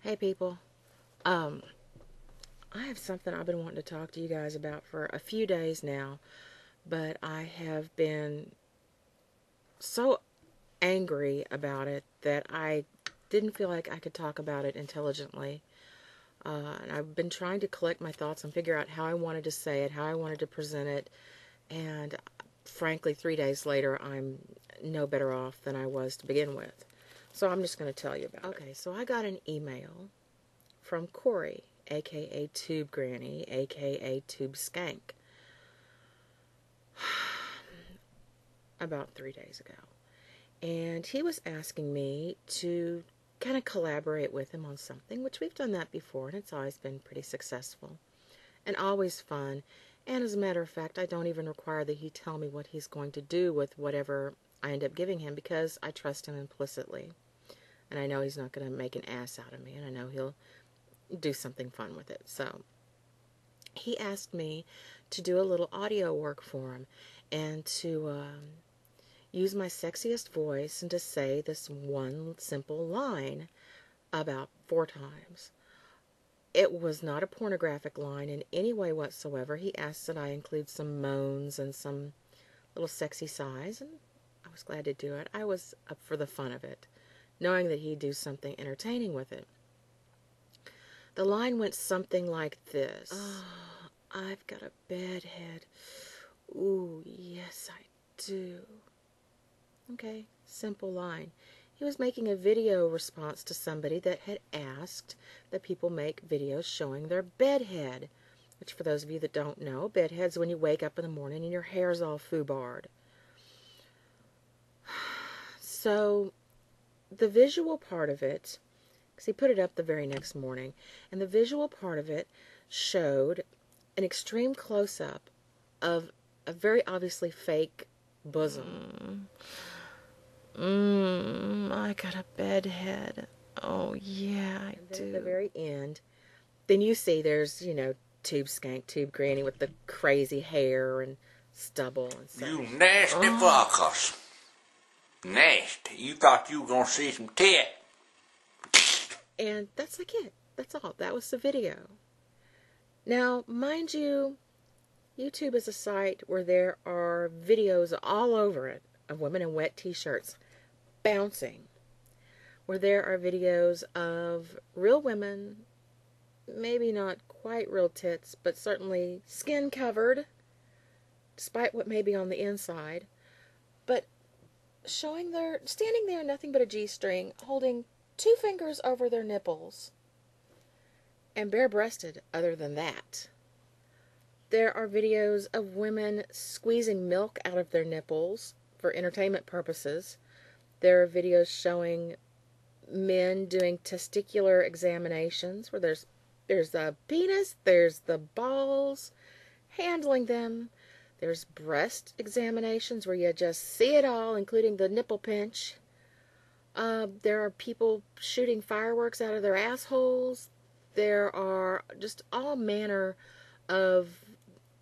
Hey people, I have something I've been wanting to talk to you guys about for a few days now, but I have been so angry about it that I didn't feel like I could talk about it intelligently. And I've been trying to collect my thoughts and figure out how I wanted to say it, how I wanted to present it, and frankly, 3 days later, I'm no better off than I was to begin with. So I'm just going to tell you about it. Okay, so I got an email from Corey, aka Tube Granny, aka Tube Skank, about 3 days ago. And he was asking me to kind of collaborate with him on something, which we've done that before, and it's always been pretty successful and always fun. And as a matter of fact, I don't even require that he tell me what he's going to do with whatever I end up giving him because I trust him implicitly. And I know he's not going to make an ass out of me, and I know he'll do something fun with it. So he asked me to do a little audio work for him and to use my sexiest voice and to say this one simple line about 4 times. It was not a pornographic line in any way whatsoever. He asked that I include some moans and some little sexy sighs, and I was glad to do it. I was up for the fun of it, knowing that he'd do something entertaining with it. The line went something like this. Oh, I've got a bad head. Ooh, yes, I do. Okay, simple line. He was making a video response to somebody that had asked that people make videos showing their bedhead, which for those of you that don't know, bedhead's when you wake up in the morning and your hair's all foobarred. So the visual part of it, because he put it up the very next morning, and the visual part of it showed an extreme close-up of a very obviously fake bosom. I got a bedhead. Oh, yeah, I do. At the very end, then you see there's, Tube Skank, Tube Granny with the crazy hair and stubble and such. You nasty fuckers. Nasty. You thought you were going to see some tit. And that's like it. That's all. That was the video. Now, mind you, YouTube is a site where there are videos all over it of women in wet t-shirts bouncing, where there are videos of real women, maybe not quite real tits, but certainly skin covered, despite what may be on the inside, but showing standing there, nothing but a G-string, holding 2 fingers over their nipples, and bare-breasted other than that. There are videos of women squeezing milk out of their nipples for entertainment purposes. There are videos showing men doing testicular examinations where there's the penis, there's the balls, handling them. There's breast examinations where you just see it all, including the nipple pinch. There are people shooting fireworks out of their assholes. There are just all manner of,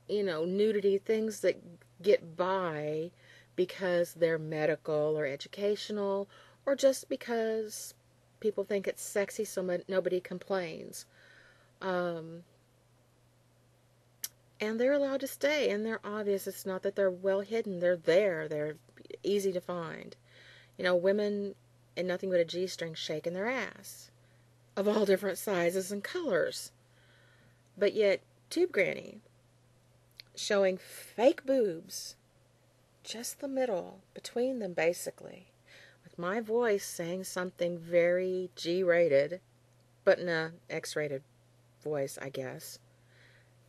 nudity, things that get by because they're medical or educational, or just because people think it's sexy so nobody complains. And they're allowed to stay, and they're obvious. It's not that they're well hidden. They're there. They're easy to find. Women in nothing but a G-string shaking their ass of all different sizes and colors. But yet, Tube Granny showing fake boobs, just the middle, between them basically, with my voice saying something very G-rated, but in a X-rated voice, I guess.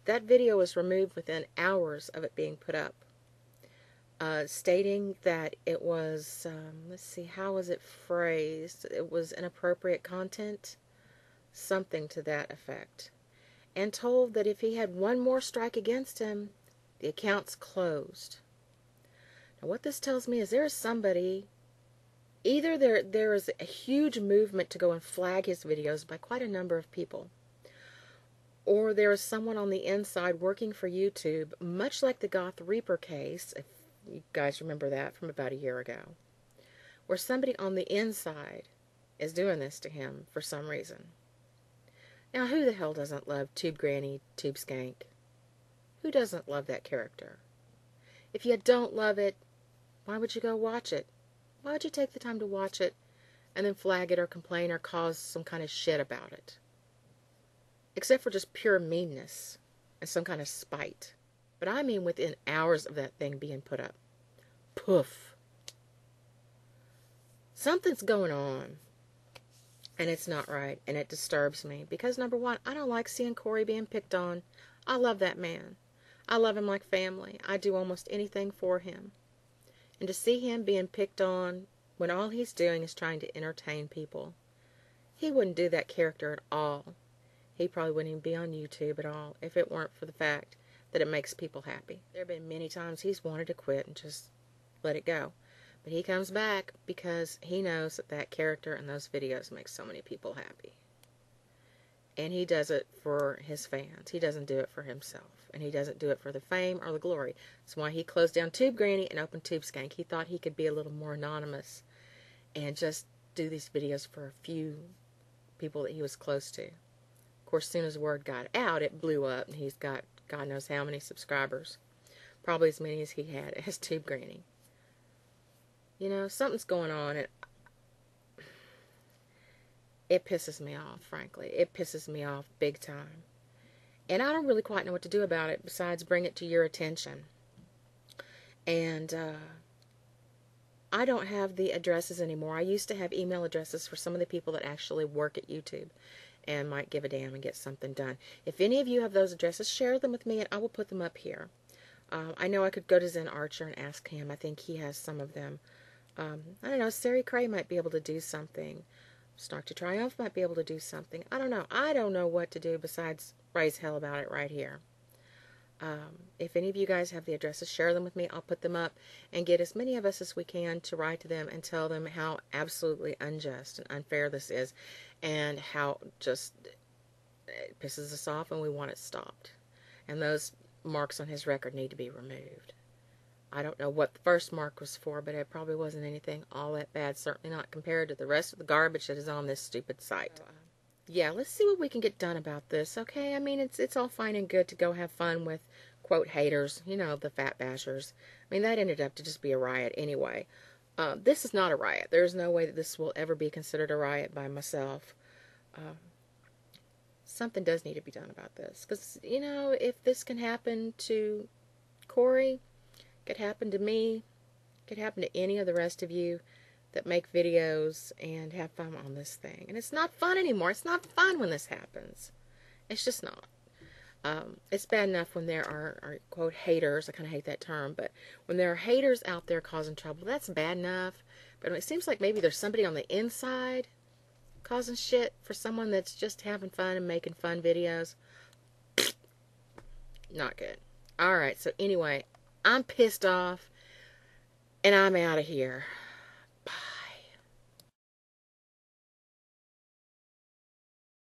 That video was removed within hours of it being put up, stating that it was, let's see, how was it phrased? It was inappropriate content, something to that effect, and told that if he had one more strike against him, the account's closed. Now, what this tells me is there is somebody, either there is a huge movement to go and flag his videos by quite a number of people, or there is someone on the inside working for YouTube, much like the Goth Reaper case, if you guys remember that from about a year ago, where somebody on the inside is doing this to him for some reason. Now, who the hell doesn't love Tube Granny, Tube Skank? Who doesn't love that character? If you don't love it, why would you go watch it? Why would you take the time to watch it and then flag it or complain or cause some kind of shit about it? Except for just pure meanness and some kind of spite. But I mean within hours of that thing being put up. Poof. Something's going on. And it's not right. And it disturbs me. Because, number one, I don't like seeing Corey being picked on. I love that man. I love him like family. I do almost anything for him. And to see him being picked on when all he's doing is trying to entertain people. He wouldn't do that character at all. He probably wouldn't even be on YouTube at all if it weren't for the fact that it makes people happy. There have been many times he's wanted to quit and just let it go. But he comes back because he knows that that character and those videos make so many people happy. And he does it for his fans. He doesn't do it for himself. And he doesn't do it for the fame or the glory. That's why he closed down Tube Granny and opened Tube Skank. He thought he could be a little more anonymous and just do these videos for a few people that he was close to. Of course, as soon as word got out, it blew up, and he's got God knows how many subscribers. Probably as many as he had as Tube Granny. You know, something's going on, and it pisses me off, frankly. It pisses me off big time. And I don't really quite know what to do about it besides bring it to your attention. And I don't have the addresses anymore. I used to have email addresses for some of the people that actually work at YouTube and might give a damn and get something done. If any of you have those addresses, share them with me and I will put them up here. I know I could go to Zen Archer and ask him. I think he has some of them. I don't know, Sari Cray might be able to do something. Snark to Triumph might be able to do something. I don't know. I don't know what to do besides raise hell about it right here. If any of you guys have the addresses, share them with me. I'll put them up and get as many of us as we can to write to them and tell them how absolutely unjust and unfair this is and how just it pisses us off and we want it stopped. And those marks on his record need to be removed. I don't know what the first mark was for, but it probably wasn't anything all that bad. Certainly not compared to the rest of the garbage that is on this stupid site. Yeah, let's see what we can get done about this, okay? I mean, it's all fine and good to go have fun with, quote, haters, you know, the fat bashers. I mean, that ended up to just be a riot anyway. This is not a riot. There's no way that this will ever be considered a riot by myself. Something does need to be done about this. Because, you know, if this can happen to Corey, it could happen to me, it could happen to any of the rest of you that make videos and have fun on this thing. And it's not fun anymore. It's not fun when this happens. It's just not. It's bad enough when there are, quote, haters. I kind of hate that term. But when there are haters out there causing trouble, that's bad enough. But it seems like maybe there's somebody on the inside causing shit for someone that's just having fun and making fun videos. Not good. Alright, so anyway, I'm pissed off. And I'm out of here.